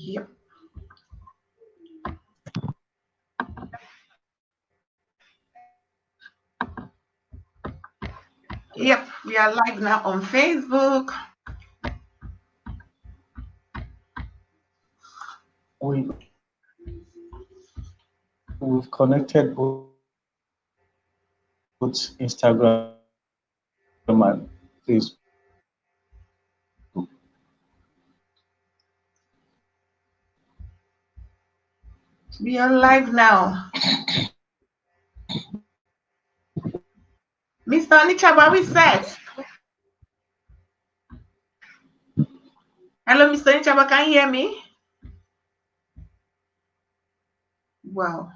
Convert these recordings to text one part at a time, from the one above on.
Yep. Yep, we are live now on Facebook. We've connected both Instagram and Facebook. We are live now. Mr. Onichaba, we set. Hello, Mr. Onichaba, can you hear me? Wow.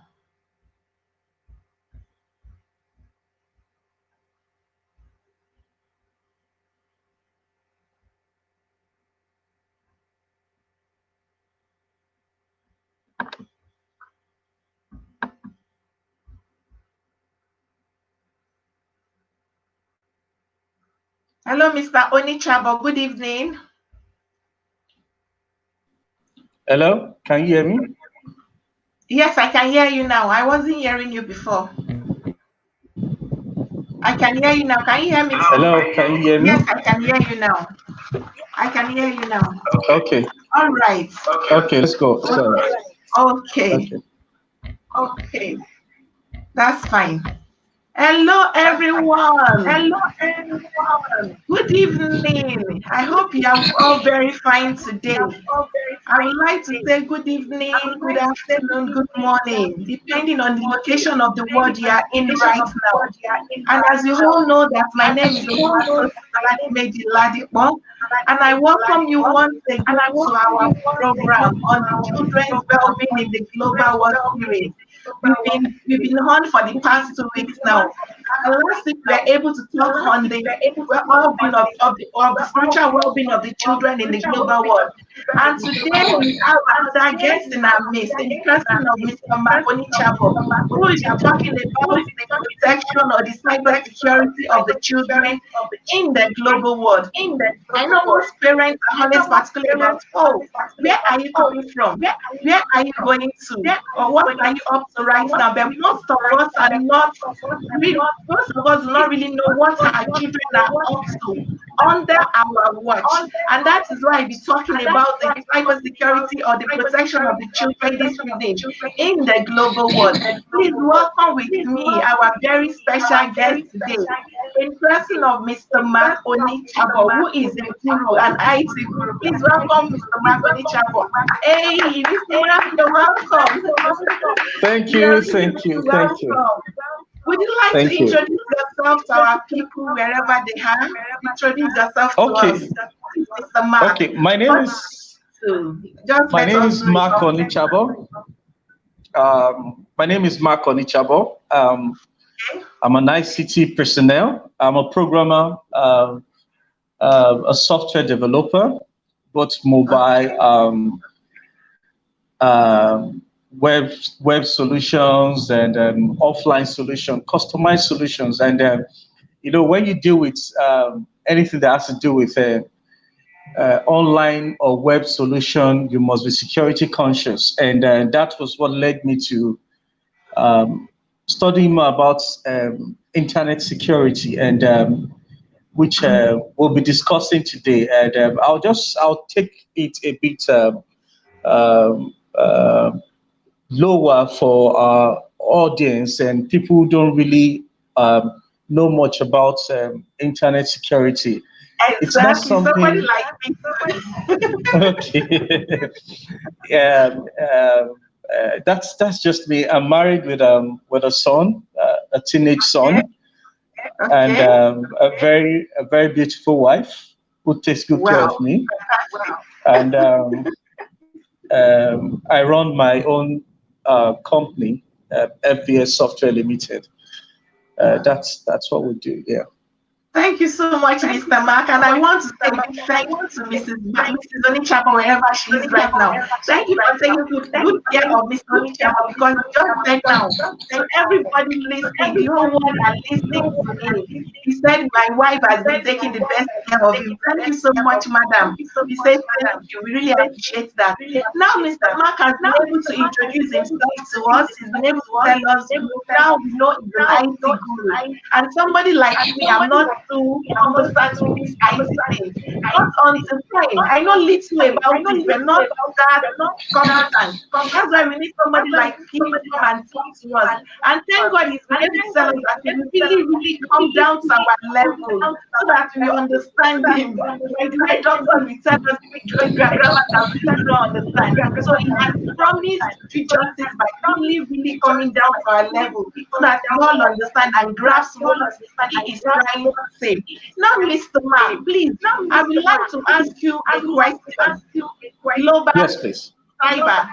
Hello, Mr. Onichaba, good evening. Hello, can you hear me? Yes, I can hear you now. I wasn't hearing you before. I can hear you now. Can you hear me? Hello, can you hear me? Yes, I can hear you now. I can hear you now. Okay. All right. Okay, let's go. Sorry. Okay. Okay. That's fine. Hello, everyone. Hello, everyone. Good evening. I hope you are all very fine today. I would like to say good evening, good afternoon, good morning, depending on the location of the world you are in right now. And as you all know that my name is Meji Ladipo, and I welcome you once again to our program on the children's well-being in the Global World Series. We've been on for the past 2 weeks now. And last week we were able to talk on the well-being of the spiritual well-being of the children in the global world. And today we have another guest in our midst, in the person of Mr. Makoni Chabo, who will be talking about the protection or the cyber security of the children in the global world. I know most parents are always particular about, oh, where are you coming from? Where are you going to? Or what are you up to right now? But most of us are not, most of us do not really know what our children are up to under our watch. And that is why I'll be talking about the cyber security or the protection of the children this evening in the global world. Please welcome with me our very special guest today, in person of Mr. Mark Onichabo, who is a guru, an IT guru. Please welcome Mr. Mark Onichabo. Hey, Mr. Mark, you're welcome. Thank you, thank you, thank you. Would you like to introduce yourself to our people wherever they are? Introduce yourself to us, Mr. Mark. Okay, my name is Mark Onichabo. My name is Mark Onichabo. I'm an ICT personnel. I'm a programmer, a software developer, both mobile, web solutions and offline solutions, customized solutions. And when you deal with anything that has to do with online or web solution, you must be security conscious. And that was what led me to studying more about internet security, and which we'll be discussing today. And I'll take it a bit lower for our audience and people who don't really know much about internet security. Exactly. It's not something. Somebody like me. Okay. That's just me. I'm married with a son, a teenage son, and a very beautiful wife who takes good care of me. And I run my own company, FVS Software Limited. That's what we do. Yeah. Thank you so much, Mr. Mark. And I want to say big thank you to Mrs. Onichapa, wherever she is right now. Thank you for taking good care of Mr. Onichapa, because he just said now to everybody listening, the whole world are listening to him. He said, my wife has been taking the best care of him. Thank you so much, madam. We say thank you. We really appreciate that. Now, Mr. Mark has been able to introduce himself to us. He's been able to tell us, now we know he's an IT guru. And somebody like me, I'm not too conversant with this IT thing. Not until time. I know little about it, but not that competent. That's why we need somebody like him to come and talk to us. And thank God he's been able to tell us that he really, really come down to our level so that we understand him. By the way, doctors will tell us grammar that we really don't understand. So he has promised to do justice by really, really coming down to our level so that we all understand and grasp what he is trying to say. Now, Mr. Mark, please, I would like to ask you a question. Global Yes, please. cyber,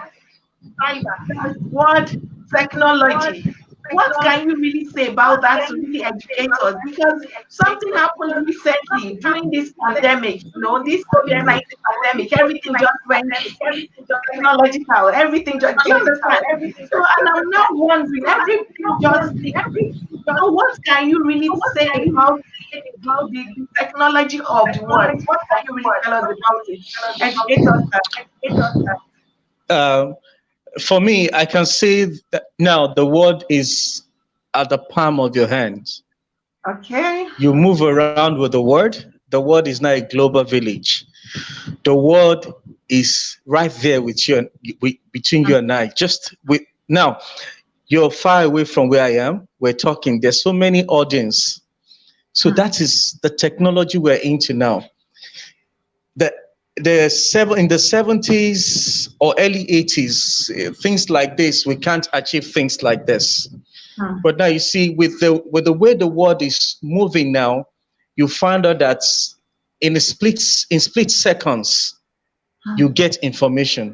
word technology. What can you really say about that to really educate us? Because something happened recently during this pandemic, this COVID-19 pandemic, everything just went technological, everything just, do you understand? So, and I'm now wondering, everything just, so what can you really say about the technology of the world? What can you really tell us about it? Educate us. For me, I can say that now the world is at the palm of your hands. Okay. You move around with the word. The world is now a global village. The world is right there with you, between you and I. Now, you're far away from where I am. We're talking. There's so many audience. So that is the technology we're into now. In the 70s or early 80s, things like this, we can't achieve things like this. But now you see, with the way the world is moving now, you find out that in split seconds, you get information.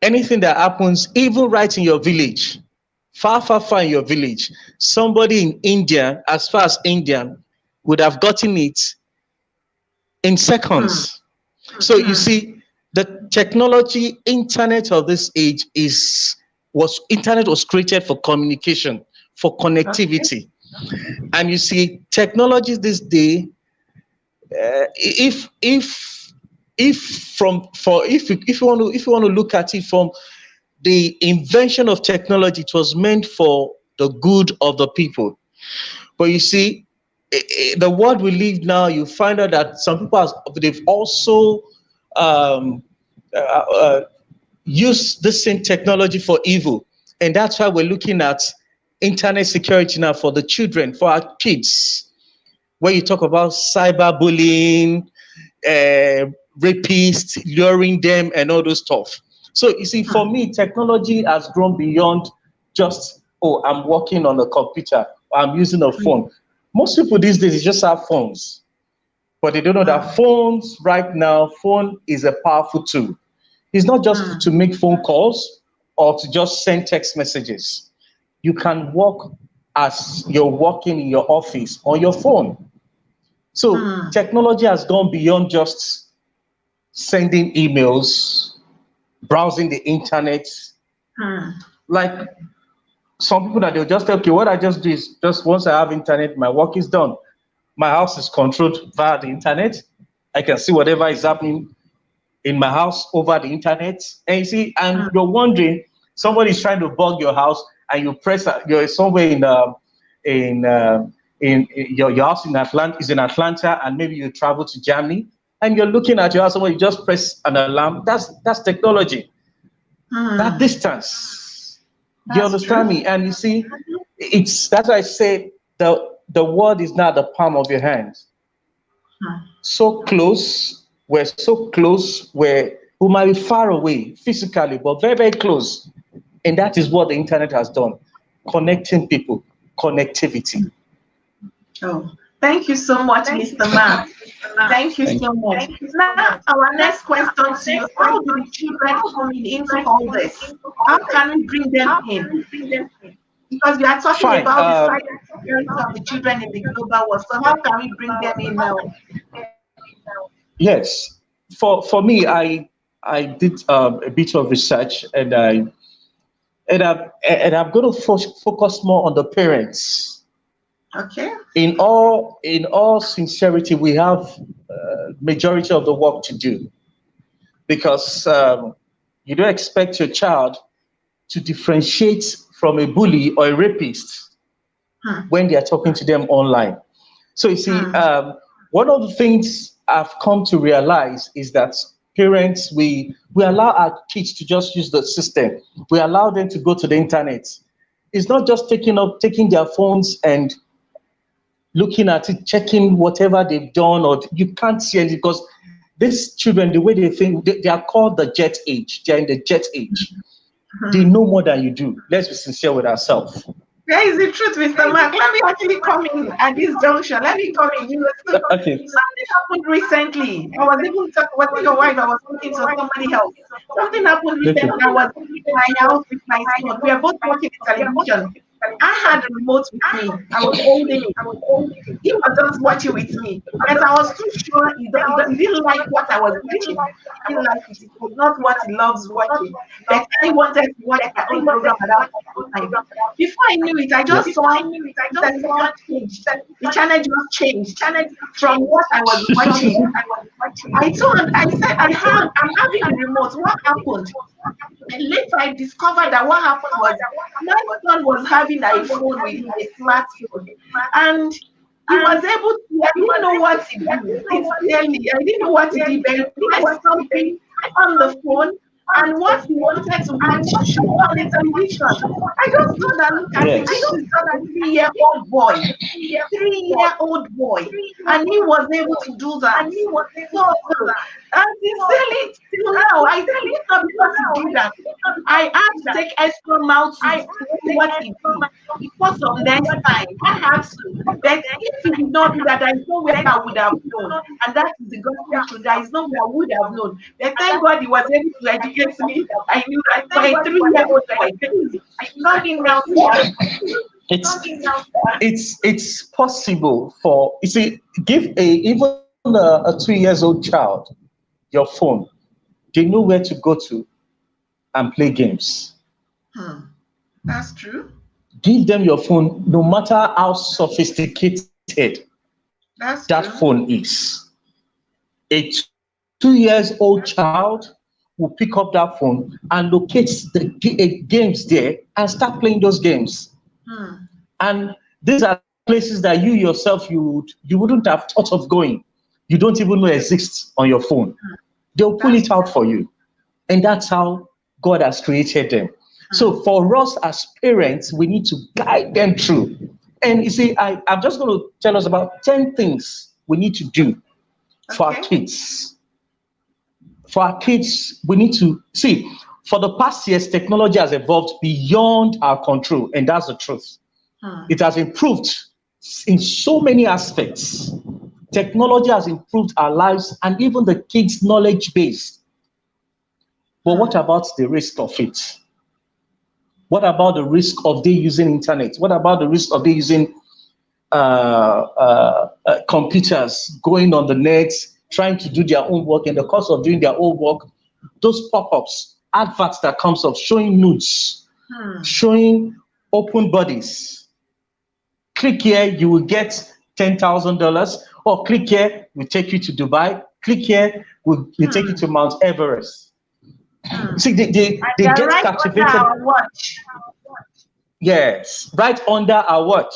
Anything that happens, even right in your village, far in your village, somebody in India, as far as India, would have gotten it in seconds. So you see, the technology, internet of this age internet was created for communication, for connectivity. And you see, technology this day, if you want to look at it from the invention of technology, it was meant for the good of the people. But you see, the world we live now, you find out that some people they've also used the same technology for evil, and that's why we're looking at internet security now for the children, for our kids, where you talk about cyberbullying, rapists, luring them, and all those stuff. So you see, for me, technology has grown beyond just, I'm working on a computer, or I'm using a phone. Most people these days just have phones, but they don't know that phones right now, phone is a powerful tool. It's not just to make phone calls or to just send text messages. You can work as you're working in your office on your phone. So technology has gone beyond just sending emails, browsing the internet. Like some people that they'll just say, okay, what I just do is just once I have internet, my work is done. My house is controlled via the internet. I can see whatever is happening in my house over the internet. And you see, and you're wondering, somebody's trying to bug your house, and you press, you're somewhere in your house in Atlanta, and maybe you travel to Germany, and you're looking at your house, somebody just press an alarm. That's technology. That distance. Do you understand me? And you see, that's why I say the world is not the palm of your hands. So close, we're so close, where we might be far away physically, but very, very close. And that is what the internet has done, connecting people, connectivity. Oh, thank you so much, Mr. Mark. Thank you so much. Now, our next question to you: how do the children come into all this? How can we bring them in? Because we are talking Fine. about the silent experience of the children in the global world. So how can we bring them in now? Yes. For me, I did a bit of research, and I'm going to focus more on the parents. Okay. In all sincerity, we have majority of the work to do, because you don't expect your child to differentiate from a bully or a rapist when they are talking to them online. So you see, one of the things I've come to realize is that parents, we allow our kids to just use the system. We allow them to go to the internet. It's not just taking their phones and looking at it, checking whatever they've done, or you can't see it, because these children, the way they think, they are called the jet age. They're in the jet age. They know more than you do. Let's be sincere with ourselves. There is the truth, Mr. Mark. Let me actually come in at this junction. Let me come in. Okay. Something happened recently. I was even talking with your wife. I was talking to somebody else. Something happened recently. Okay. I was in my house with my son. We are both watching television. I had the remote with me. I was holding it. He was just watching with me. But I was too sure he didn't like what I was watching. He didn't like it. It was not what he loves watching. But I wanted to watch my own program at that time. Before I knew it, I just saw the television change. The channel just changed from what I was watching. I said, I'm having the remote. What happened? And later I discovered that what happened was my son was having a phone with a smartphone. And he was able to, I didn't know what he did. Sincerely, I didn't know what he did, but he pressed something on the phone, and what he wanted to watch showed on the television. I just saw that, look at him. This Yes. is just a 3-year-old boy. 3-year-old boy. And he was able to do that. So, and sincerely, till now, I think it's not because he did that. I had to take extra mouth to see what he did. Because of next time, I had to. But if he did not do that, there is nowhere I would have known. And that is the gospel truth. There is nowhere I would have known. But thank God he was able to educate me. I knew that for a 3-year-old boy, please, coming down there. It's possible for, you see, give even a 2 years old child your phone. They know where to go to and play games. That's true. Give them your phone, no matter how sophisticated that phone is. A 2 years old child will pick up that phone and locate the games there and start playing those games. And these are places that you yourself, you wouldn't have thought of going. You don't even know exists on your phone. They'll pull it out for you. And that's how God has created them. So for us as parents, we need to guide them through. And you see, I'm just going to tell us about 10 things we need to do for our kids. For our kids, we need to see, for the past years, technology has evolved beyond our control, and that's the truth. It has improved in so many aspects. Technology has improved our lives and even the kids' knowledge base. But what about the risk of it? What about the risk of they using internet? What about the risk of they using computers, going on the net, trying to do their own work? In the course of doing their own work, those pop-ups, adverts that comes up showing nudes, showing open bodies. Click here, you will get $10,000. Or click here, we'll take you to Dubai. Click here, we'll take you to Mount Everest. See, they get right captivated. under our watch. Yes, right under our watch.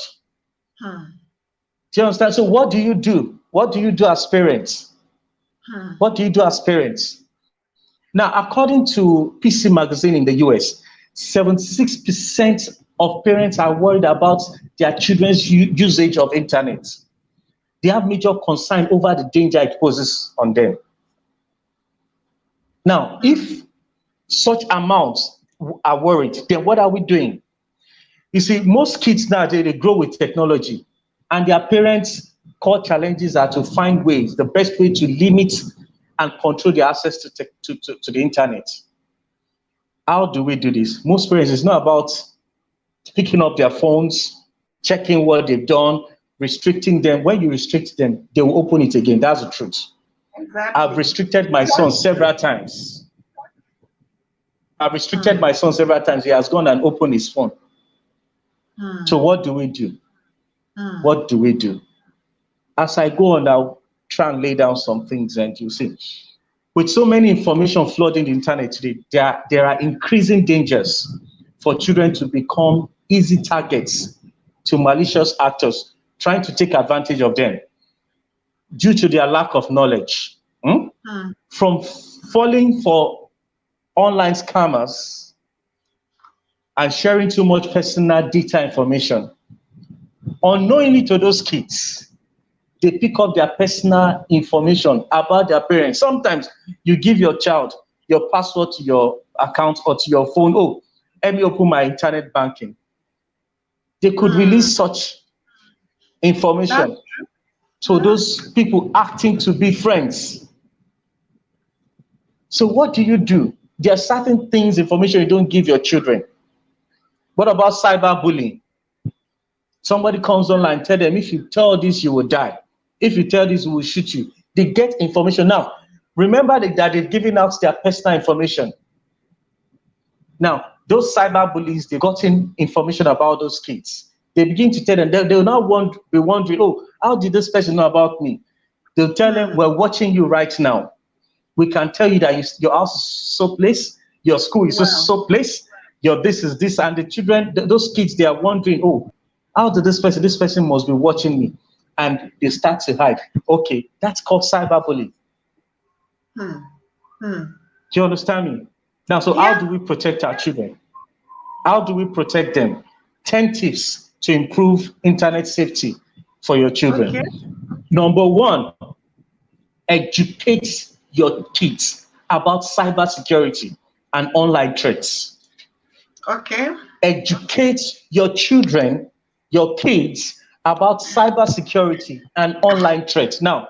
Do you understand? So what do you do? What do you do as parents? What do you do as parents? Now, according to PC Magazine in the US, 76% of parents are worried about their children's usage of internet. They have major concern over the danger it poses on them. Now, if such amounts are worried, then what are we doing? You see, most kids now, they grow with technology, and their parents' core challenges are to find ways, the best way to limit and control their access to the internet. How do we do this? Most parents, it's not about picking up their phones, checking what they've done, restricting them. When you restrict them, they will open it again. That's the truth. Exactly. I've restricted my son several times. I've restricted my son several times. He has gone and opened his phone. So what do we do? What do we do? As I go on, I'll try and lay down some things, and you see, with so many information flooding the internet today, there are increasing dangers for children to become easy targets to malicious actors trying to take advantage of them due to their lack of knowledge. From falling for online scammers and sharing too much personal data information. Unknowingly to those kids, they pick up their personal information about their parents. Sometimes you give your child your password to your account or to your phone. Oh, let me open my internet banking. They could release such information to those people acting to be friends. So what do? There are certain things, information you don't give your children. What about cyberbullying? Somebody comes online, tell them, if you tell this, you will die. If you tell this, we will shoot you. They get information. Now, remember that they've given out their personal information. Now, those cyberbullies, they've gotten information about those kids. They begin to tell them, they'll now be wondering, oh, how did this person know about me? They'll tell them, we're watching you right now. We can tell you that your house is so place, your school is so place, your this is this, and the children, those kids, they are wondering, oh, how did this person must be watching me, and they start to hide. Okay, that's called cyberbullying. Do you understand me? Now, so how do we protect our children? How do we protect them? 10 tips to improve internet safety for your children. Okay. Number 1, educate your kids about cybersecurity and online threats. Okay. Educate your children, your kids, about cybersecurity and online threats. Now,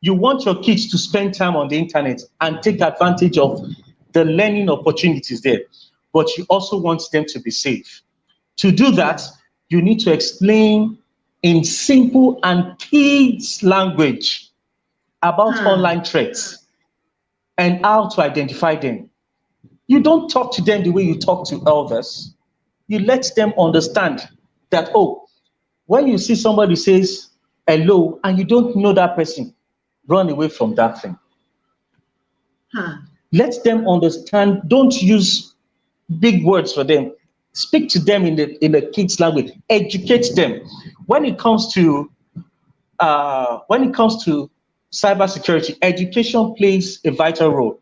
you want your kids to spend time on the internet and take advantage of the learning opportunities there, but you also want them to be safe. To do that, you need to explain in simple and kids' language about online threats and how to identify them. You don't talk to them the way you talk to elders. You let them understand that, oh, when you see somebody says hello and you don't know that person, run away from that thing. Let them understand. Don't use big words for them. Speak to them in the kids' language. Educate them. When it comes to cybersecurity, education plays a vital role.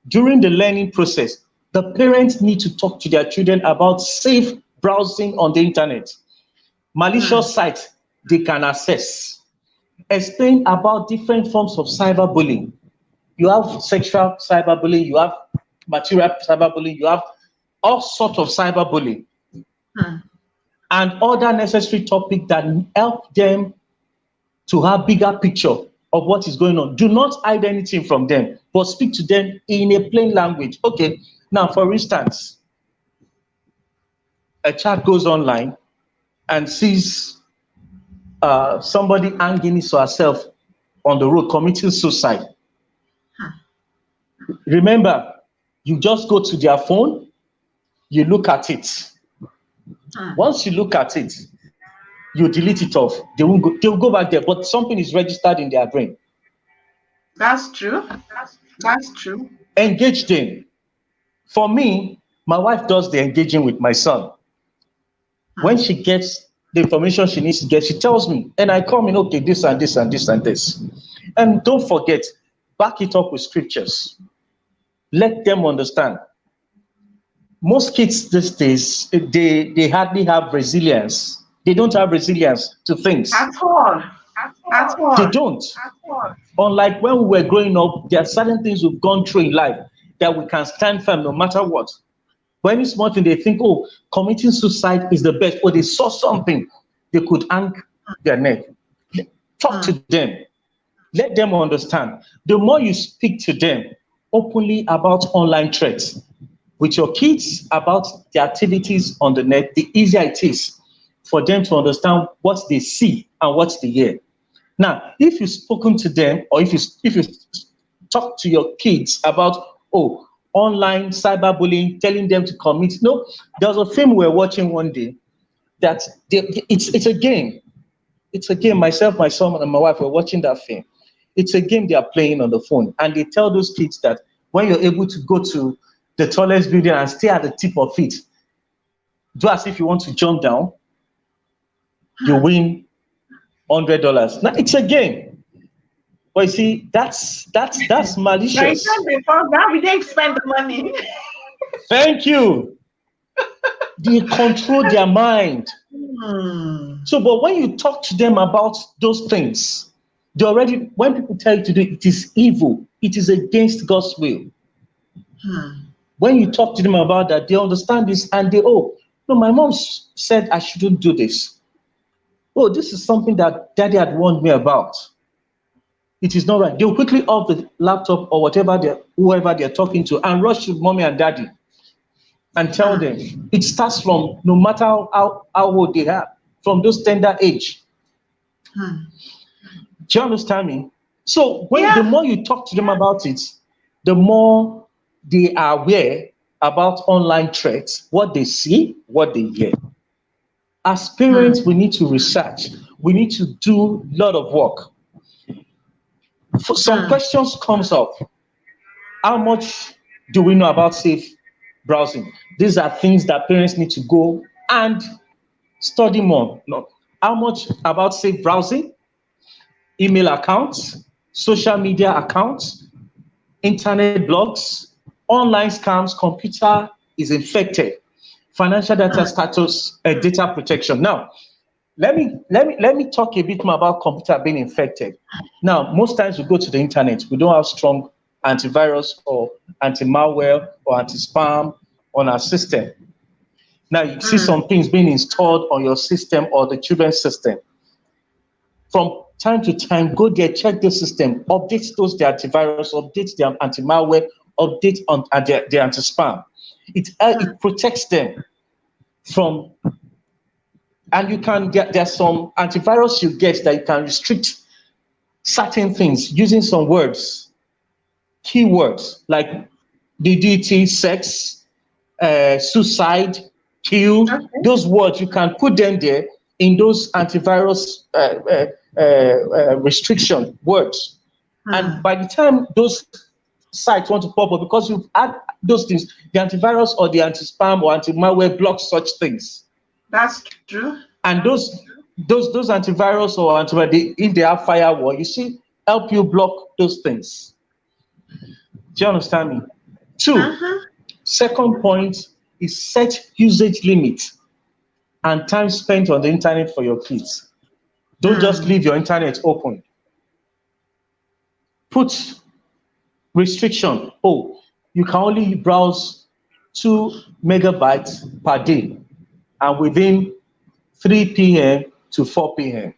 During the learning process, the parents need to talk to their children about safe browsing on the internet, malicious sites they can access. Explain about different forms of cyberbullying. You have sexual cyberbullying, you have material cyberbullying, you have all sorts of cyberbullying, and other necessary topics that help them to have bigger picture of what is going on. Do not hide anything from them, but speak to them in a plain language. Okay, now for instance, a child goes online and sees somebody hanging his or herself on the road committing suicide. Remember, you just go to their phone, you look at it. Once you look at it, you delete it off. They'll go back there, but something is registered in their brain. That's true. That's true. Engage them. For me, my wife does the engaging with my son. When she gets the information she needs to get, she tells me, and I come in, okay, this and this and this and this. And don't forget, back it up with scriptures. Let them understand. Most kids these days, they hardly have resilience. They don't have resilience to things. At all. At all. They don't. At all. Unlike when we were growing up, there are certain things we've gone through in life that we can stand firm no matter what. But any small thing, they think, oh, committing suicide is the best, or they saw something, they could hang their neck. Talk to them. Let them understand. The more you speak to them openly about online threats, with your kids about the activities on the net, the easier it is for them to understand what they see and what they hear. Now, if you've spoken to them, or if you talk to your kids about online cyberbullying, telling them to commit. No, there was a film we were watching one day that it's a game. It's a game. Myself, my son, and my wife were watching that film. It's a game they are playing on the phone, and they tell those kids that when you're able to go to the tallest building and stay at the tip of it, do as if you want to jump down, you win $100. Now it's a game, but you see, that's malicious. I said before that we didn't spend the money. Thank you. They control their mind. So, but when you talk to them about those things, they already, when people tell you to do it, it is evil. It is against God's will. When you talk to them about that, they understand this and they, no, my mom said I shouldn't do this. Oh, this is something that daddy had warned me about. It is not right. They'll quickly off the laptop or whoever they're talking to and rush to mommy and daddy and tell them. It starts from, no matter how old they are, from those tender age. Do you understand me? So the more you talk to them about it, the more they are aware about online threats, what they see, what they hear. As parents, we need to research. We need to do a lot of work. Some questions comes up. How much do we know about safe browsing? These are things that parents need to go and study more. No. How much about safe browsing? Email accounts, social media accounts, internet blogs, online scams, computer is infected, financial data status, data protection. Now, let me talk a bit more about computer being infected. Now, most times we go to the internet, we don't have strong antivirus or anti-malware or anti-spam on our system. Now, you see some things being installed on your system or the children's system. From time to time, go there, check the system, update the antivirus, update the anti-malware, update on the anti-spam. It protects them from, and you can get, there's some antivirus you get that you can restrict certain things using some words, keywords like DDT, sex, suicide, kill. Those words, you can put them there in those antivirus restriction words. And by the time those sites want to pop up, because you've add those things, the antivirus or the anti-spam or anti-malware blocks such things. That's true. And those antivirus or antimalware, if they have firewall, you see, help you block those things. Do you understand me? Two, second point is set usage limit and time spent on the internet for your kids. Don't just leave your internet open. Put restriction. You can only browse 2 megabytes per day and within 3 p.m. to 4 p.m.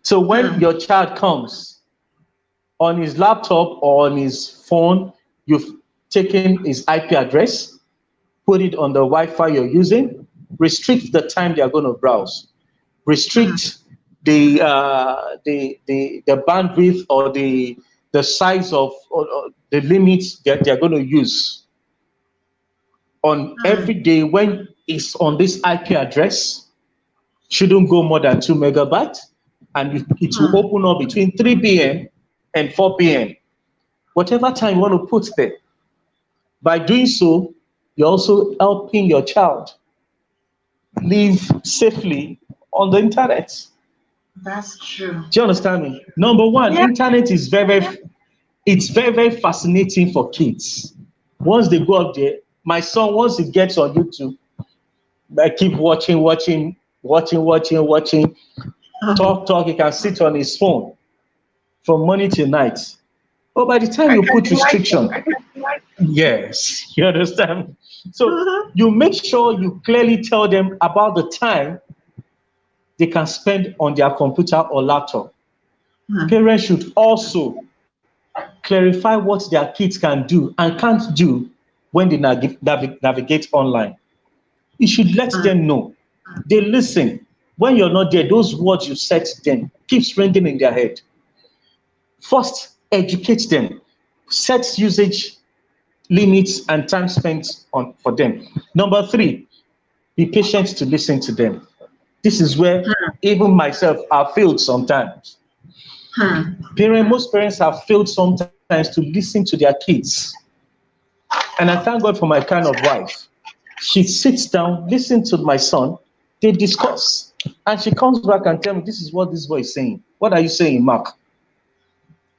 So when your child comes on his laptop or on his phone, you've taken his IP address, put it on the Wi-Fi you're using, restrict the time they are going to browse, restrict the bandwidth or the size of or the limits that they're going to use on every day when it's on this IP address. Shouldn't go more than 2 megabytes, and it will open up between 3 p.m. and 4 p.m. Whatever time you want to put there. By doing so, you're also helping your child live safely on the internet. That's true. Do you understand me? Number one, internet is very fascinating for kids. Once they go up there, my son, once he gets on YouTube, I keep watching, talk, he can sit on his phone from morning till night. But by the time you put restriction, yes, you understand? So you make sure you clearly tell them about the time they can spend on their computer or laptop. Parents should also clarify what their kids can do and can't do when they navigate online. You should let them know. They listen. When you're not there, those words you said to them keeps ringing in their head. First, educate them. Set usage limits and time spent for them. Number 3, be patient to listen to them. This is where even myself I failed sometimes. Most parents have failed sometimes to listen to their kids. And I thank God for my kind of wife. She sits down, listens to my son, they discuss. And she comes back and tells me, this is what this boy is saying. What are you saying, Mark?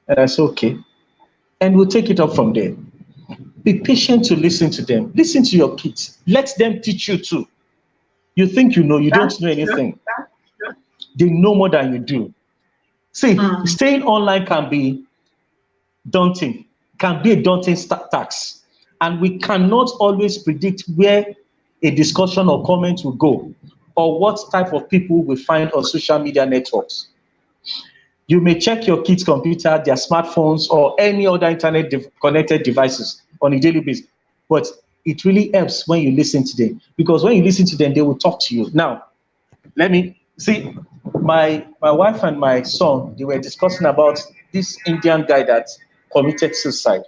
And I say, okay. And we'll take it up from there. Be patient to listen to them. Listen to your kids. Let them teach you too. You think you know, you don't know anything. They know more than you do. See, staying online can be daunting, can be a daunting task. And we cannot always predict where a discussion or comment will go or what type of people we find on social media networks. You may check your kids' computer, their smartphones, or any other internet-connected devices on a daily basis. But it really helps when you listen to them, because when you listen to them, they will talk to you. Now, let me see. My wife and my son, they were discussing about this Indian guy that committed suicide.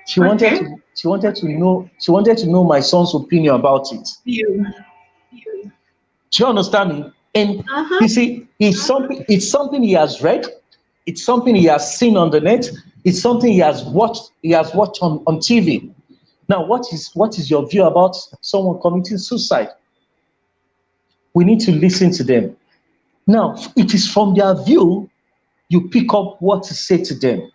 She wanted to know my son's opinion about it. Do you understand me? And you see, it's something he has read, it's something he has seen on the net, it's something he has watched on TV. Now, what is your view about someone committing suicide? We need to listen to them. Now, it is from their view you pick up what to say to them.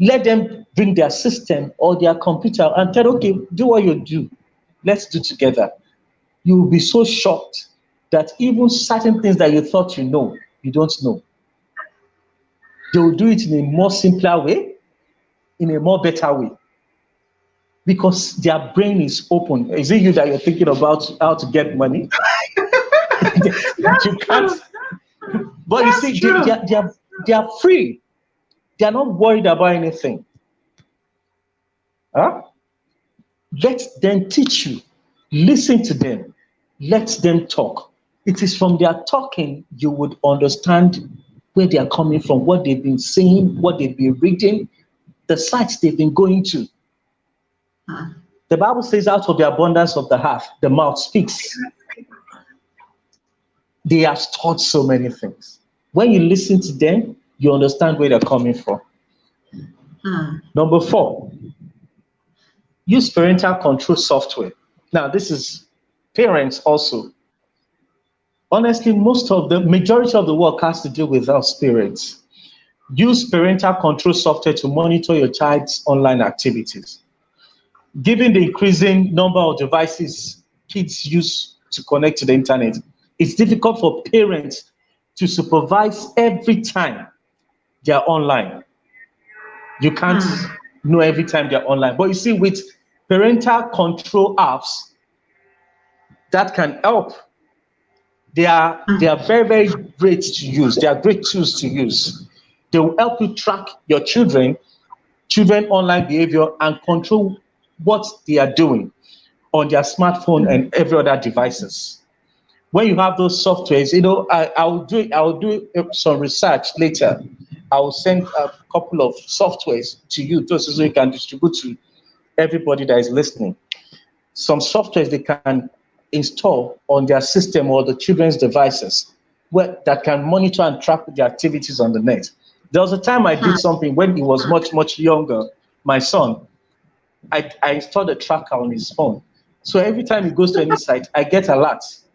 Let them bring their system or their computer and tell, okay, do what you do. Let's do together. You will be so shocked that even certain things that you thought you know, you don't know. They will do it in a more simpler way, in a more better way, because their brain is open. Is it you that you're thinking about how to get money? You can't. But you see, they are free. They are not worried about anything. Let them teach you. Listen to them. Let them talk. It is from their talking you would understand where they are coming from, what they've been saying, what they've been reading, the sites they've been going to. The Bible says, out of the abundance of the heart, the mouth speaks. They have taught so many things. When you listen to them, you understand where they're coming from. Number 4, use parental control software. Now, this is parents also. Honestly, majority of the work has to do with us parents. Use parental control software to monitor your child's online activities. Given the increasing number of devices kids use to connect to the internet, it's difficult for parents to supervise every time they're online. You can't know every time they're online. But you see, with parental control apps, that can help. They are very, very great to use. They are great tools to use. They will help you track your children online behavior and control what they are doing on their smartphone and every other devices. When you have those softwares, I'll do some research later. I will send a couple of softwares to you, so you can distribute to everybody that is listening. Some softwares they can install on their system or the children's devices that can monitor and track the activities on the net. There was a time I did something when he was much, much younger, my son. I installed a tracker on his phone. So every time he goes to any site, I get alerts,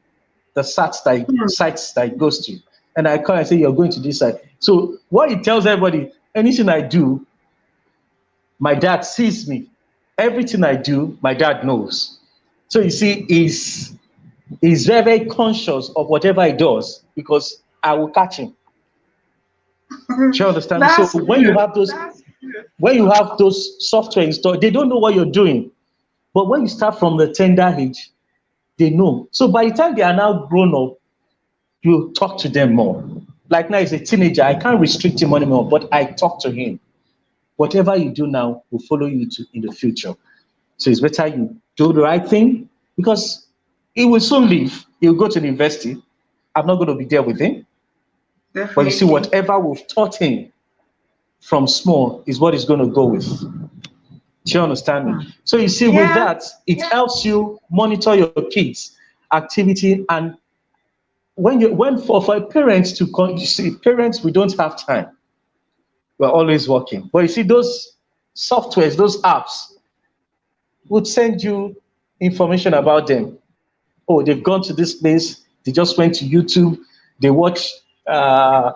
the sites that he goes to. And I call and say, you're going to this site. So what he tells everybody, anything I do, my dad sees me. Everything I do, my dad knows. So you see, he's very, very conscious of whatever he does because I will catch him. Do you understand? So when you have those software installed, they don't know what you're doing. But when you start from the tender age, they know. So by the time they are now grown up, you talk to them more. Like now he's a teenager, I can't restrict him anymore, but I talk to him. whatever you do now will follow you to in the future. So it's better you do the right thing because he will soon leave. He'll go to the university. I'm not going to be there with him. Definitely. But you see, whatever we've taught him from small is what he's going to go with. Do you understand me? So you see, with that, it helps you monitor your kids' activity. And when for parents to you see, parents, we don't have time. We're always working. But you see, those softwares, those apps would send you information about them. Oh, they've gone to this place. They just went to YouTube. They watched a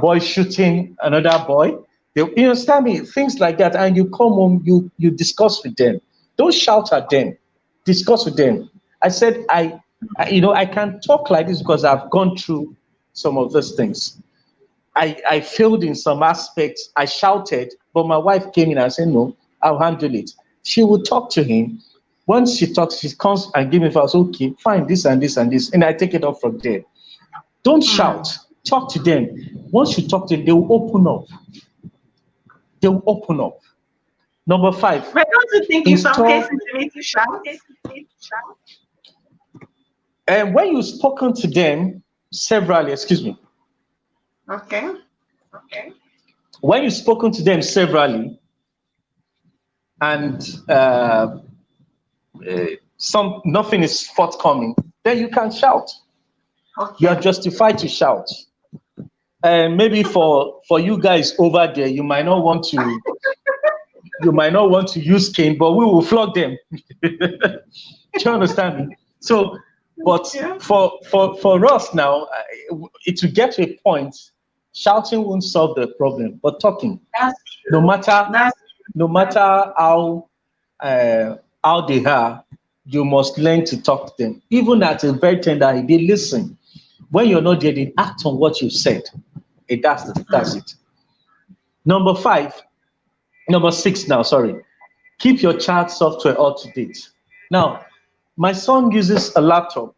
boy shooting another boy. You understand me? Things like that. And you come home, you discuss with them. Don't shout at them. Discuss with them. I said, I can talk like this because I've gone through some of those things. I failed in some aspects. I shouted, but my wife came in and said, no, I'll handle it. She would talk to him. Once she talks, she comes and gives me advice. Okay, fine, this and this and this. And I take it up from there. Don't shout. Talk to them. Once you talk to them, they will open up. They will open up. Number 5. But don't you think in some cases you need to shout? And when you've spoken to them severally, excuse me. Okay. When you've spoken to them severally, and nothing is forthcoming, then you can shout. Okay. You are justified to shout. And maybe for you guys over there, you might not want to use cane, but we will flog them. Do you understand me? So, but for us now, it will get to a point. Shouting won't solve the problem, but talking. That's true. No matter how they are, you must learn to talk to them. Even at a very tender age, they listen. When you're not there, they act on what you said. That's it. Number 6 now, sorry. Keep your child software up to date. Now, my son uses a laptop.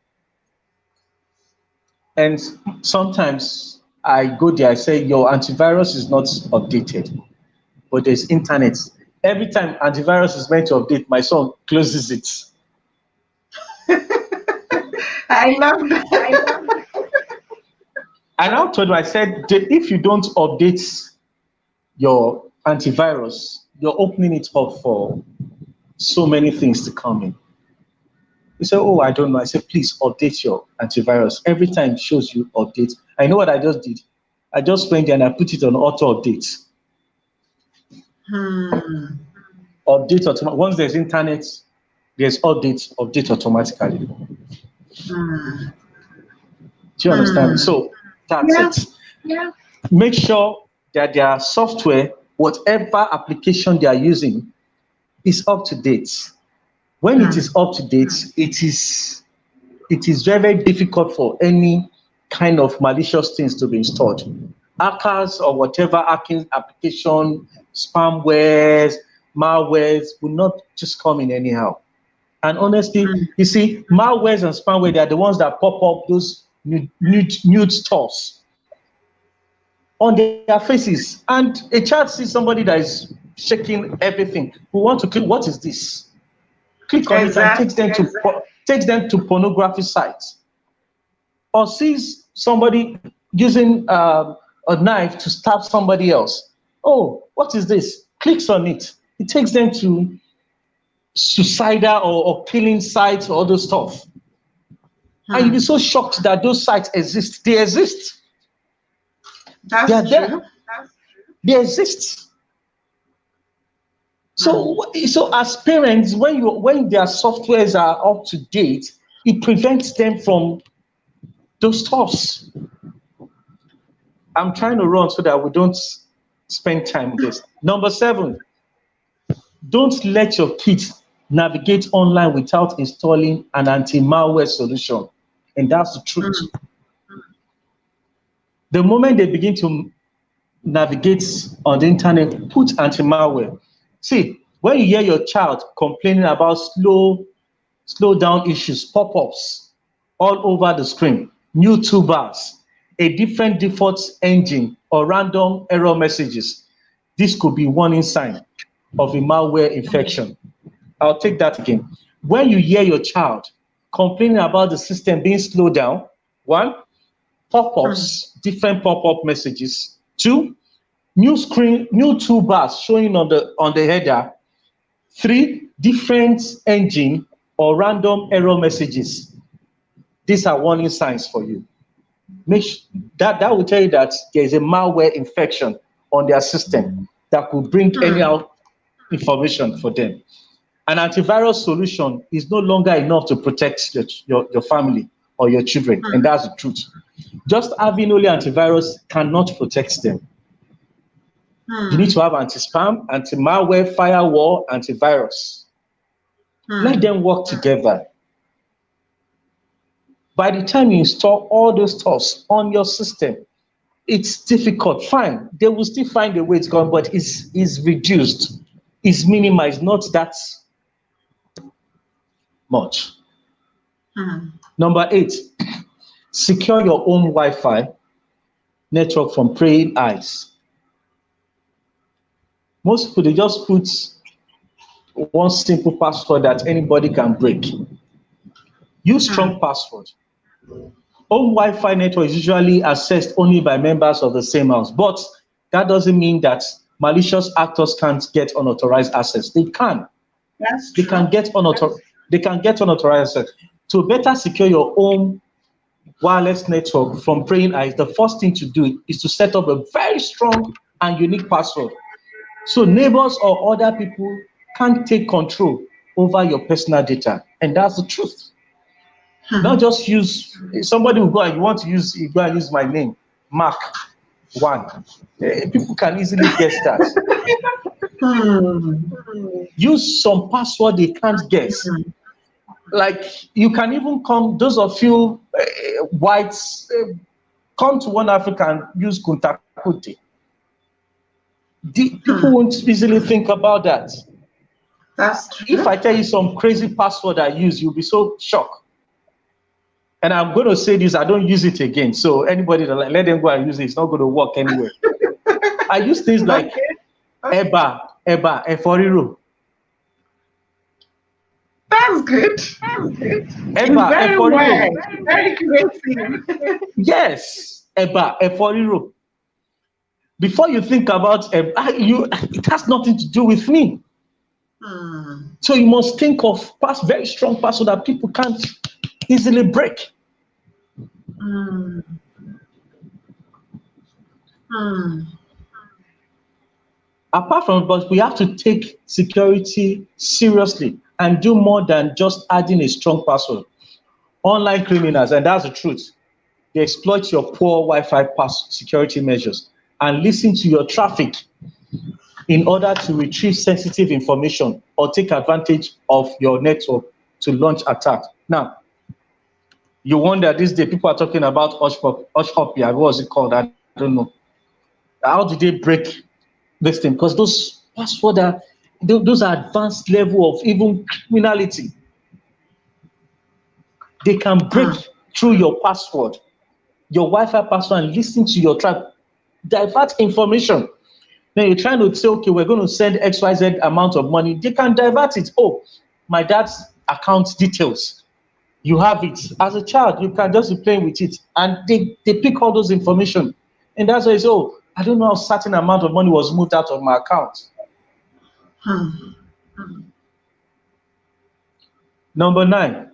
And sometimes I go there, I say, your antivirus is not updated. But there's internet. Every time antivirus is meant to update, my son closes it. I love that. And I told him, I said, if you don't update your antivirus, you're opening it up for so many things to come in. He said, oh, I don't know. I said, please update your antivirus. Every time it shows you update. I know what I just did. I just went there and I put it on auto update. Update automatically. Once there's internet, there's update automatically. Do you understand? So that's it. Yeah. Make sure that their software, whatever application they are using, is up to date. When it is up to date, it is very, very difficult for any kind of malicious things to be installed. Hackers or whatever hacking application, spamwares, malwares will not just come in anyhow. And honestly, you see, malwares and spamware, they are the ones that pop up those nude stores on their faces. And a child sees somebody that is shaking everything. We want to click, what is this? Click on it and takes them to pornography sites. Or sees somebody using a knife to stab somebody else. Oh, what is this? Clicks on it. It takes them to suicidal or killing sites or other stuff. And you'll be so shocked that those sites exist. They exist. That's true. There. They exist. So as parents, when their softwares are up to date, it prevents them from those stuffs. I'm trying to run so that we don't spend time with this. Number 7, don't let your kids navigate online without installing an anti-malware solution. And that's the truth. The moment they begin to navigate on the internet, put anti-malware. See, when you hear your child complaining about slow down issues, pop-ups all over the screen, new toolbars, a different default engine, or random error messages, This could be warning sign of a malware infection. I'll take that again. When you hear your child complaining about the system being slowed down, one, pop-ups, different pop-up messages. Two, new toolbars showing on the header. Three, different engine or random error messages. These are warning signs for you. That will tell you that there is a malware infection on their system that could bring anyhow information for them. An antivirus solution is no longer enough to protect your family or your children, and that's the truth. Just having only antivirus cannot protect them. You need to have anti-spam, anti-malware, firewall, antivirus. Let them work together. By the time you install all those stuff on your system, it's difficult. Fine, they will still find a way it's going, but it's reduced, it's minimized, not that much. Number 8, secure your own Wi-Fi network from praying eyes. Most people, they just put one simple password that anybody can break. Use strong password. Home Wi-Fi network is usually accessed only by members of the same house, but that doesn't mean that malicious actors can't get unauthorized access. They can. That's true. They can get unauthorized access. To better secure your own wireless network from praying eyes, the first thing to do is to set up a very strong and unique password, so neighbors or other people can't take control over your personal data. And that's the truth. Not just use, somebody will go and you want to use, you go and use my name, Mark 1. People can easily guess that. Use some password they can't guess. Like, you can even come, those of you whites, come to One Africa and use Kunta Kinte. People won't easily think about that. That's true. If I tell you some crazy password I use, you'll be so shocked. And I'm going to say this, I don't use it again. So anybody that let them go and use it, it's not going to work anywhere. I use things like Eba, Eforiro. That's good. Eba, Very Eforiro. well. Very creative. Yes, Eba, Eforiro. Before you think about it has nothing to do with me. So you must think of very strong password that people can't easily break. Apart from, but we have to take security seriously and do more than just adding a strong password. Online criminals, and that's the truth, they exploit your poor Wi-Fi security measures and listen to your traffic in order to retrieve sensitive information or take advantage of your network to launch attacks. Now, you wonder, these days people are talking about Hushpuppi, what was it called? I don't know. How did they break this thing? Because those passwords those are advanced level of even criminality. They can break through your password, your Wi-Fi password, and listen to your traffic, divert information. Then you're trying to say, okay, we're going to send XYZ amount of money. They can divert it. Oh, my dad's account details. You have it. As a child, you can just be playing with it. And they pick all those information. And that's why it's, oh, I don't know how certain amount of money was moved out of my account. Number 9,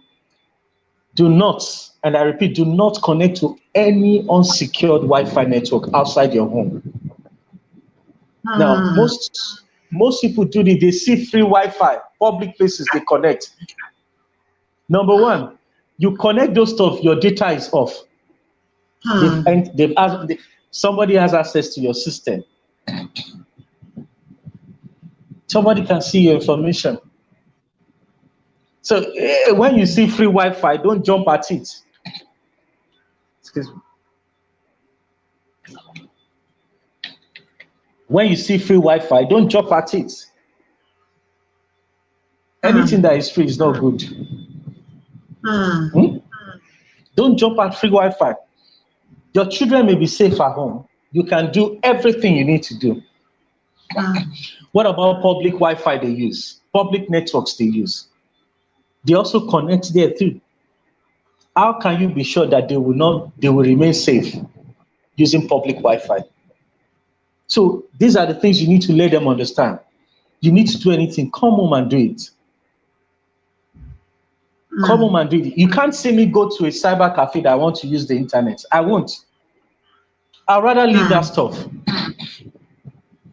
do not, and I repeat, do not connect to any unsecured Wi-Fi network outside your home. Now, most people do this. They see free Wi-Fi, public places, they connect. Number 1, you connect those stuff, your data is off. Somebody has access to your system. Somebody can see your information. So when you see free Wi-Fi, don't jump at it. Excuse me. When you see free Wi-Fi, don't jump at it. Anything that is free is not good. Don't jump at free Wi-Fi. Your children may be safe at home. You can do everything you need to do. What about public Wi-Fi they use? Public networks they use. They also connect there too. How can you be sure that they will remain safe using public Wi-Fi? So these are the things you need to let them understand. You need to do anything, come home and do it. Come home and do it. You can't see me go to a cyber cafe that I want to use the internet. I won't. I'd rather leave that stuff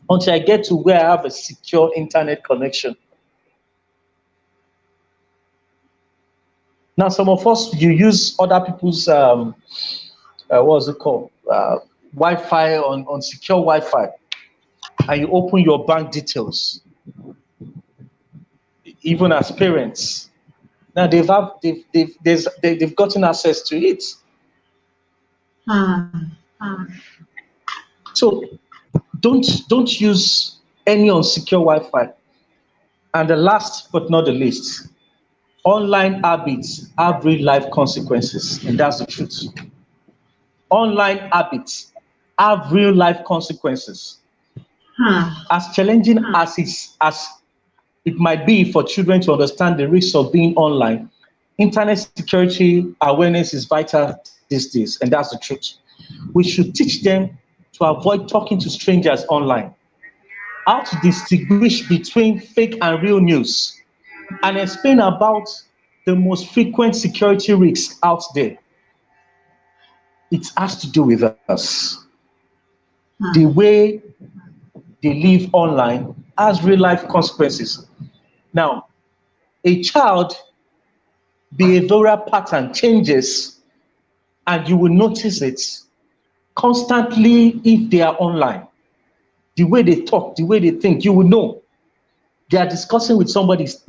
until I get to where I have a secure internet connection. Now, some of us, you use other people's, what's it called? Wi-Fi on secure Wi-Fi, and you open your bank details, even as parents. Now they've gotten access to it. So don't use any unsecure Wi-Fi. And the last but not the least, online habits have real life consequences, and that's the truth. Online habits have real life consequences. As challenging as it might be for children to understand the risks of being online, internet security awareness is vital these days, and that's the truth. We should teach them to avoid talking to strangers online, how to distinguish between fake and real news, and explain about the most frequent security risks out there. It has to do with us. The way they live online has real life consequences. Now, a child behavioral pattern changes, and you will notice it constantly if they are online. The way they talk, the way they think, you will know. They are discussing with somebody's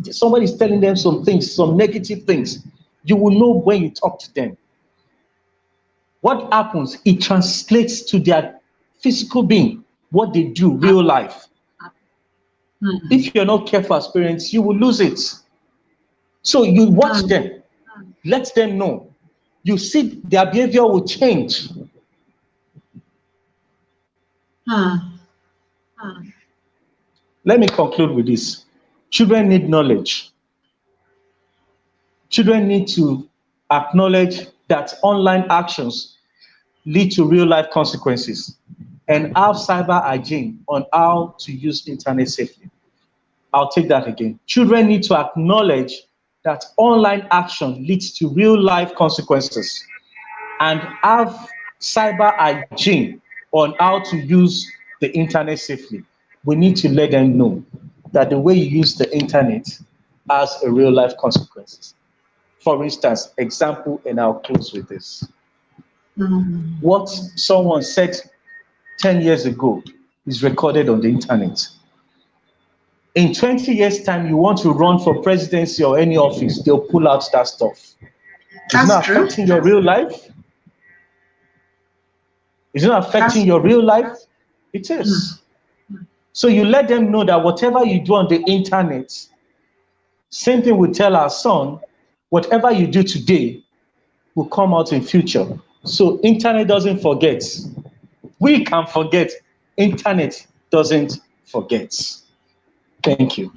telling them some things, some negative things. You will know when you talk to them. What happens? It translates to their physical being, what they do, real life. If you're not careful as parents, you will lose it. So you watch them, let them know. You see their behavior will change. Let me conclude with this. Children need knowledge. Children need to acknowledge that online actions lead to real life consequences and have cyber hygiene on how to use internet safely. I'll take that again. Children need to acknowledge that online action leads to real life consequences and have cyber hygiene on how to use the internet safely. We need to let them know that the way you use the internet has a real life consequences. For instance, example, and I'll close with this. What someone said 10 years ago is recorded on the internet. In 20 years' time, you want to run for presidency or any office, they'll pull out that stuff. It's not affecting your real life. It's not affecting your real life. It is. So you let them know that whatever you do on the internet, same thing we tell our son, whatever you do today will come out in future. So internet doesn't forget. We can forget. Internet doesn't forget. Thank you.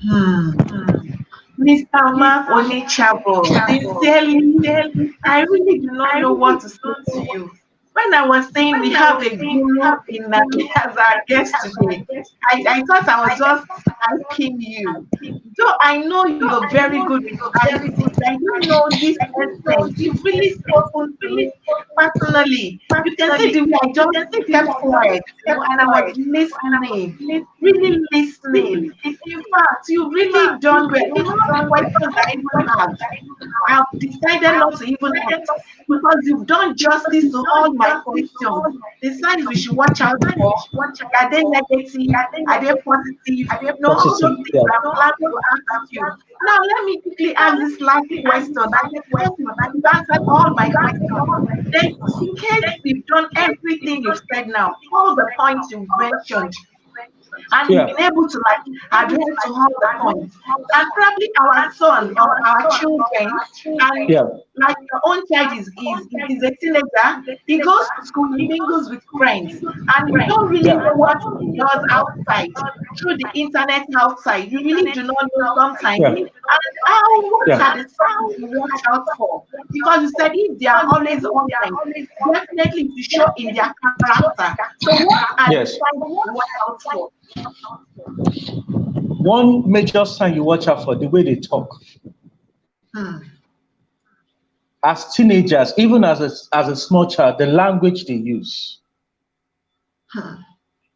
Mr. Mark Onichabo, sincerely, I really do not know what to say to you. When I was saying we have a guru as our guest today, I thought I was just asking you. So I know you're very good with statistics. I don't know this person. You've really spoken to me personally. You can see the way I just kept quiet, and I was listening, really listening. In fact, you've really done well. All the questions I even have, I've decided not to even ask because you've done justice to all my questions. The signs we should watch out for, are they negative, are they positive? No, all those things I'm glad to ask you. Now let me quickly ask this last question. You've answered all my questions. Then in case you've done everything you've said now, all the points you've mentioned, and he's been able to like adhere to all the points. And probably our son or our children, and Yeah. like your own child is a teenager, he goes to school, he mingles with friends, and you don't really know what he does outside through the internet outside. You really do not know sometimes. Yeah. And how what Yeah. are the signs to watch out for? Because you said if they are always online, definitely it will show in their character. So what are the Yes. signs to watch out for? One major sign you watch out for, the way they talk. Hmm. As teenagers, even as a small child, the language they use. Hmm.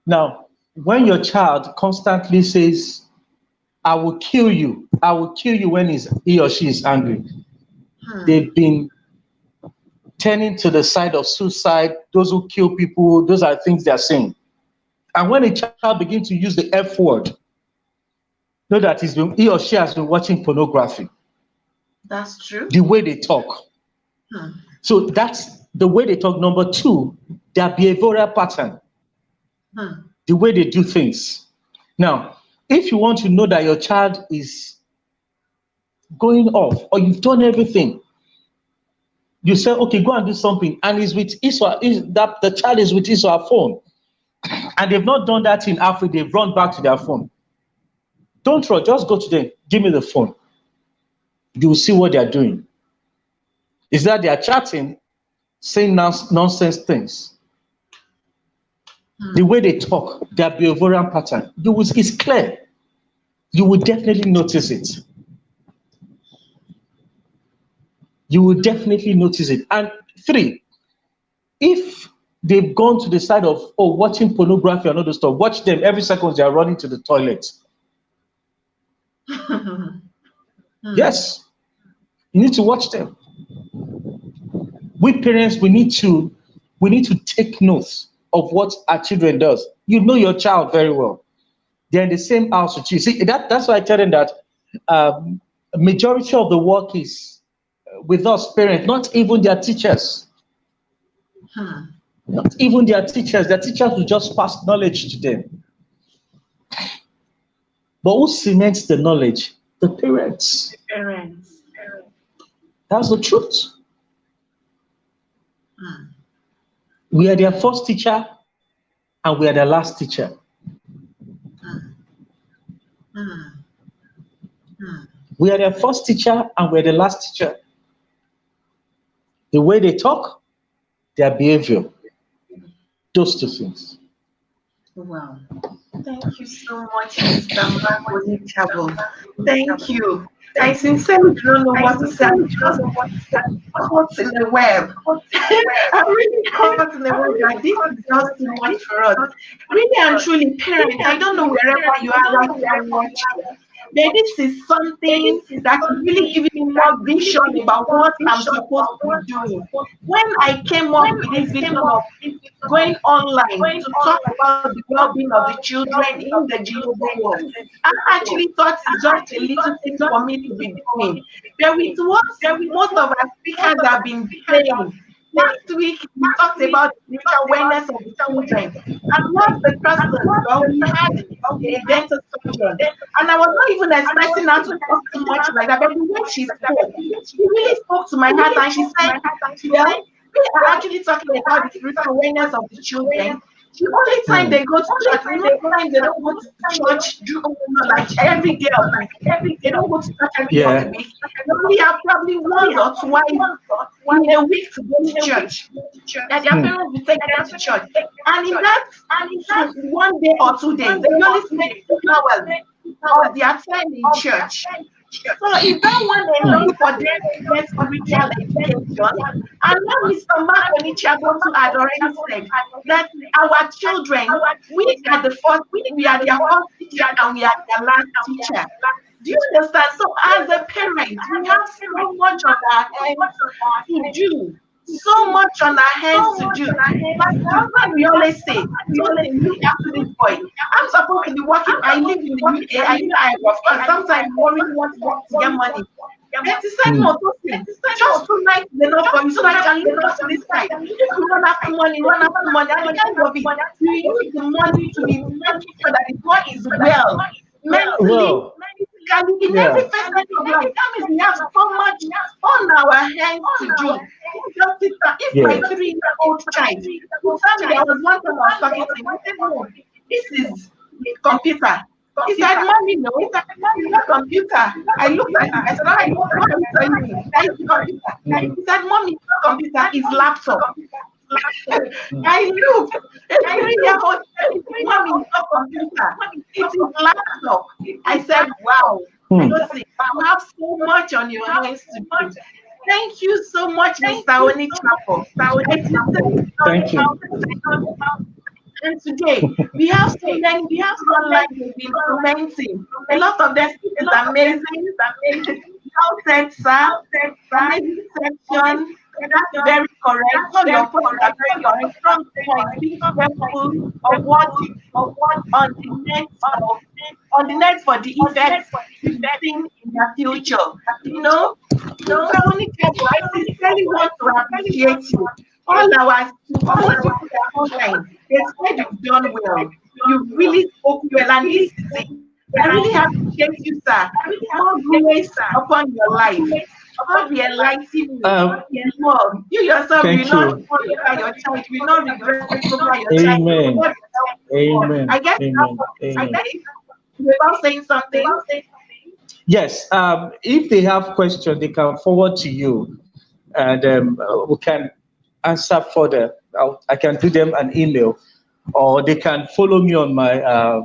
Now, when your child constantly says, I will kill you when he or she is angry, they've been turning to the side of suicide, those who kill people, those are things they're saying. And when a child begins to use the F word, know that he or she has been watching pornography. That's true. The way they talk. So that's the way they talk. Number two, their behavioral pattern. The way they do things. Now, if you want to know that your child is going off or you've done everything, you say, okay, go and do something, and the child is with his or her phone, and they've not done that in Africa, they've run back to their phone. Don't run, just go to them, give me the phone. You will see what they are doing. Is that they are chatting, saying nonsense things. The way they talk, their behavioral pattern, it's clear. You will definitely notice it. You will definitely notice it. And three, if they've gone to the side of watching pornography and all the stuff, watch them every second they are running to the toilet. Yes, you need to watch them. We parents, we need to take notes of what our children does. You know your child very well. They're in the same house with you. See, that's why I tell them that majority of the work is with us parents, not even their teachers. Not even their teachers. Their teachers will just pass knowledge to them. But who cements the knowledge? The parents. The parents. That's the truth. We are their first teacher and we are their last teacher. We are their first teacher and we're the last teacher. The way they talk, their behavior. Those two things. Wow. Thank you so much, Mr. Marco Chabo. Thank you. I sincerely don't know what to say. I'm just caught in the web. I'm really caught in the web that this is just too much for us. Really and truly, parents, I don't know wherever you are right now watching. But this is something that is really giving me more vision about what I'm supposed to be doing. When I came up with this vision of going online to talk about the well-being of the children in the global world, I actually thought it's just a little thing for me to be doing. But with what most of our speakers have been saying, last week we talked about the spiritual awareness of the children, and what the person, well, we had a dental surgeon, and I was not even expecting her to talk too much like that, but the way she spoke, she really spoke to my heart, and she said, well, we are actually talking about the spiritual awareness of the children. The only time they go to church, the only time they don't go to church, like every day of the week. They don't go to church every day of the week. They only have probably once or twice in a week to go to church. That their parents will take them to church. And in that, one day or 2 days, they only spend 2 hours of their time in church. So is that one enough for them to get spiritual education? And now Mr. Mark Onichabotu had already said that our children, we are their first teacher and we are their last teacher. Do you understand? So as a parent, we have so much on our hands to do. So much on our hands to do. But sometimes we always say, listen, look after this boy. I'm supposed to be working. I live in the UK. I know I of course sometimes worrying what to work to get money. But it's like no, just 2 nights is enough for me so that I can look after this guy. If you run after money, and at the end of it, you use the money to be making sure that the is well, mentally, Well, physically, in every yeah. facet of life. That means we have so much on our hands to do. Just sit down. If my Yes. 3-year-old child, you tell me there was one time I was talking to him, I said, no, this is computer. He said, Mommy, no, it's not computer. I looked at him, I said, what are you telling me? That is computer. Mm, He said, Mommy, it's not computer, it's laptop. mm, I looked, a 3-year-old said, Mommy, it's not computer, it is laptop. I said, wow, mm. Josie, you have so much on your hands to do. Thank you so much, Mr. Onichapo. I sincerely Thank you. and today, we have so many people online who've been commenting. A lot of them, this is amazing. Well said, sir. Amazing section. That's very correct. All your points are very correct. Strong points. Being careful of what you do on the net of on the net for the effects to be seen in the future. You know, Mr. Onikebu, I sincerely want to appreciate you. All people that are online, they said you've done well. You really spoke well, and this is it. I really appreciate you, sir. More grace upon your life. God will enlighten you. Um, More. You yourself will Thank not you. fall over your child, will not regret over your child. Amen. God will help you more. Amen. I guess you have Amen. something Amen. to say without saying something. Yes. If they have questions, they can forward to you, and we can answer further. I can do them an email, or they can follow me on my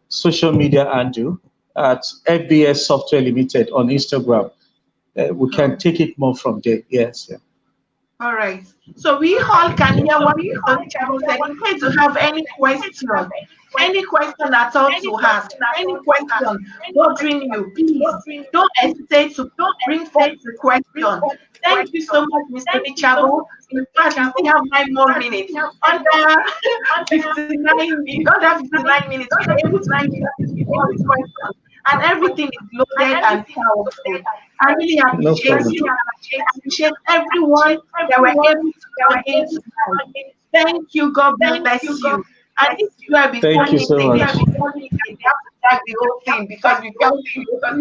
social media handle at FBS Software Limited on Instagram. We can take it more from there. Yes. Yeah. All right. So we all can hear what Mr. Chabo said. In case you have any question at all to ask, any question bothering you, please don't hesitate to bring forth the question. Thank you so much, Mr. Chabo. In fact, we still have 9 more minutes. Under 59 minutes, we are able to give you all the questions. And everything is loaded and powerful. I really No appreciate problem. you. I appreciate everyone that were able to come in tonight. Thank you. God bless you. And this is where we Thank call you it so again. much. We have to drag the whole thing because we feel that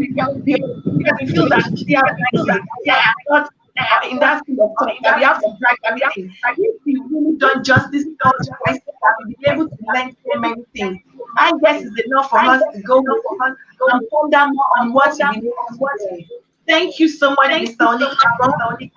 we are not in that field of thought that we have to drag everything. If we really done justice to all the questions, that we'll be able to learn so many things. I guess it's enough for us to go with and ponder more on what we've been able to learn. Thank you so much, Mr. Onichabo.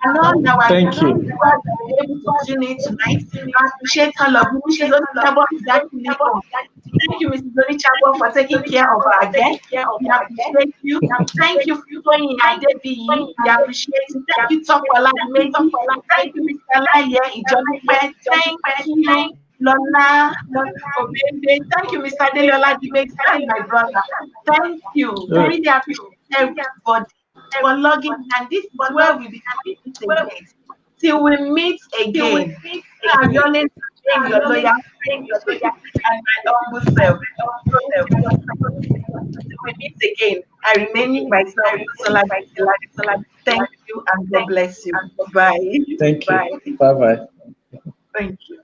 And all our Thank you. viewers that were able to tune in tonight. I appreciate all of you. Mrs. Onichabo is actually on. Thank you, Mrs. Onichabo, for taking care of our guests. We appreciate you. Thank you for joining Adebiyi. We appreciate you. Thank you, Tokola Meji. Thank you, Mr. Laye Ijonipe. Thank you, Lola Obebe. Thank you, Mr. Adelola Dimeji. That is my brother. Thank you. I really appreciate everybody for logging, and this is where we become again. Till we meet again. I will always remain your loyal friend and my humble self. Till we meet again, I remain myself. Thank you and God bless you. Bye. Thank you. Bye bye. Thank you.